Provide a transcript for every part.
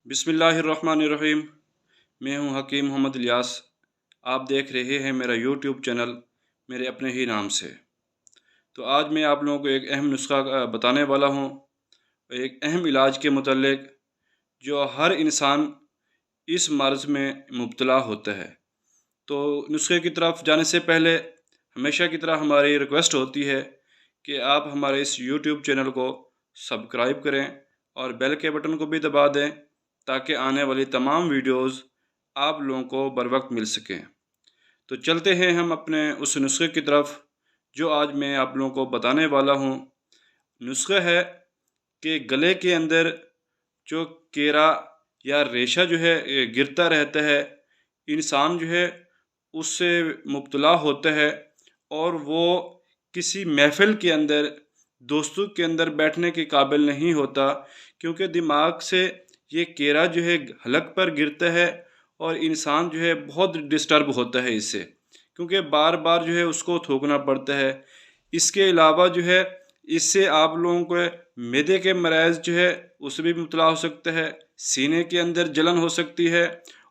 बिस्मिल्लाहिर्रहमानिर्रहीम। मैं हूं हकीम मोहम्मद इलियास। आप देख रहे हैं मेरा यूट्यूब चैनल मेरे अपने ही नाम से। तो आज मैं आप लोगों को एक अहम नुस्खा बताने वाला हूं, एक अहम इलाज के मुतल्लिक जो हर इंसान इस मर्ज़ में मुब्तला होता है। तो नुस्खे की तरफ जाने से पहले हमेशा की तरह हमारी रिक्वेस्ट होती है कि आप हमारे इस यूट्यूब चैनल को सब्सक्राइब करें और बेल के बटन को भी दबा दें ताकि आने वाली तमाम वीडियोस आप लोगों को बर वक्त मिल सकें। तो चलते हैं हम अपने उस नुस्खे की तरफ जो आज मैं आप लोगों को बताने वाला हूँ। नुस्खा है कि गले के अंदर जो केरा या रेशा जो है ये गिरता रहता है, इंसान जो है उससे मुब्तला होता है और वो किसी महफ़िल के अंदर दोस्तों के अंदर बैठने के काबिल नहीं होता, क्योंकि दिमाग से ये केरा जो है हलक पर गिरता है और इंसान जो है बहुत डिस्टर्ब होता है इससे, क्योंकि बार बार जो है उसको थूकना पड़ता है। इसके अलावा जो है इससे आप लोगों को मैदे के मराइज़ जो है उससे भी मुब्तला हो सकता है, सीने के अंदर जलन हो सकती है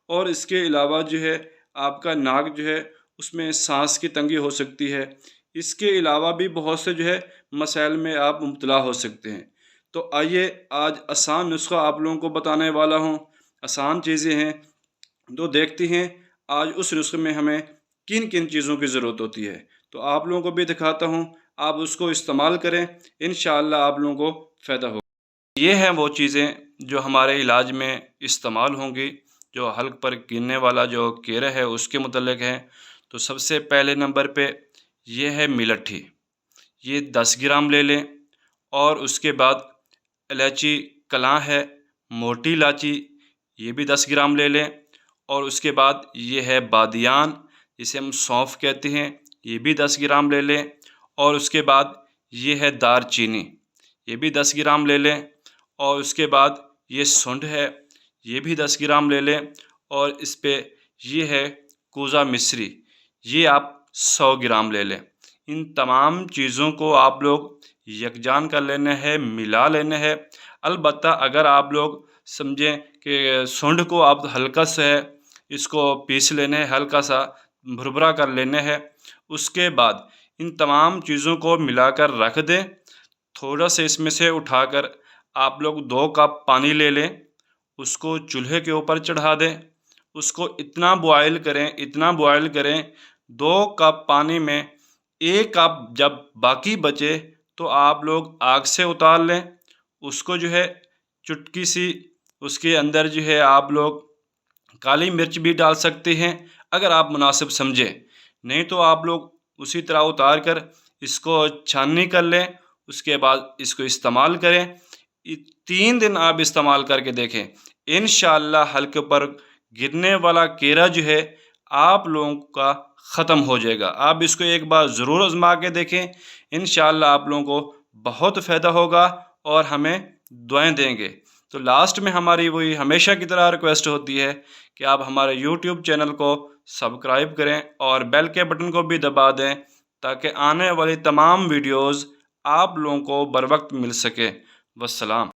और इसके अलावा जो है आपका नाक जो है उसमें सांस की तंगी हो सकती है। इसके अलावा भी बहुत से जो है मसाइल में आप मुब्तला हो सकते हैं। तो आइए आज आसान नुस्खा आप लोगों को बताने वाला हूँ। आसान चीज़ें हैं, तो देखते हैं आज उस नुस्खे में हमें किन किन चीज़ों की ज़रूरत होती है। तो आप लोगों को भी दिखाता हूँ, आप उसको इस्तेमाल करें, इंशाअल्लाह आप लोगों को फ़ायदा होगा। ये हैं वो चीज़ें जो हमारे इलाज में इस्तेमाल होंगी, जो हल्क पर गिरने वाला जो केरा है उसके मुतल्लिक हैं। तो सबसे पहले नंबर पे ये है मिलट्ठी, ये 10 ग्राम ले लें। और उसके बाद इलायची कलां है, मोटी इलायची, ये भी 10 ग्राम ले लें। और उसके बाद ये है बादियान, जिसे हम सौंफ कहते हैं, ये भी 10 ग्राम ले लें। और उसके बाद ये है दार चीनी, ये भी 10 ग्राम ले लें। और उसके बाद ये सुंड है, ये भी 10 ग्राम ले लें। और इस पे ये है कूज़ा मिस्री, ये आप 100 ग्राम ले लें। इन तमाम चीज़ों को आप लोग यकजान कर लेना है, मिला लेना है। अलबत्ता अगर आप लोग समझें कि सुंड को आप हल्का सा इसको पीस लेना है, हल्का सा भुरभुरा कर लेना है। उसके बाद इन तमाम चीज़ों को मिलाकर रख दें। थोड़ा सा इसमें से उठाकर आप लोग 2 कप पानी ले लें, उसको चूल्हे के ऊपर चढ़ा दें। उसको इतना बॉयल करें, इतना बॉयल करें, 2 कप पानी में 1 कप जब बाकी बचे तो आप लोग आग से उतार लें। उसको जो है चुटकी सी उसके अंदर जो है आप लोग काली मिर्च भी डाल सकते हैं अगर आप मुनासिब समझें, नहीं तो आप लोग उसी तरह उतार कर इसको छाननी कर लें। उसके बाद इसको इस्तेमाल करें। 3 दिन आप इस्तेमाल करके देखें, इंशाअल्लाह हल्के पर गिरने वाला केरा जो है आप लोगों का ख़त्म हो जाएगा। आप इसको एक बार ज़रूर आज़मा के देखें, इंशाअल्लाह आप लोगों को बहुत फ़ायदा होगा और हमें दुआएं देंगे। तो लास्ट में हमारी वही हमेशा की तरह रिक्वेस्ट होती है कि आप हमारे यूट्यूब चैनल को सब्सक्राइब करें और बेल के बटन को भी दबा दें ताकि आने वाली तमाम वीडियोज़ आप लोगों को बर वक्त मिल सके। वस्सलाम।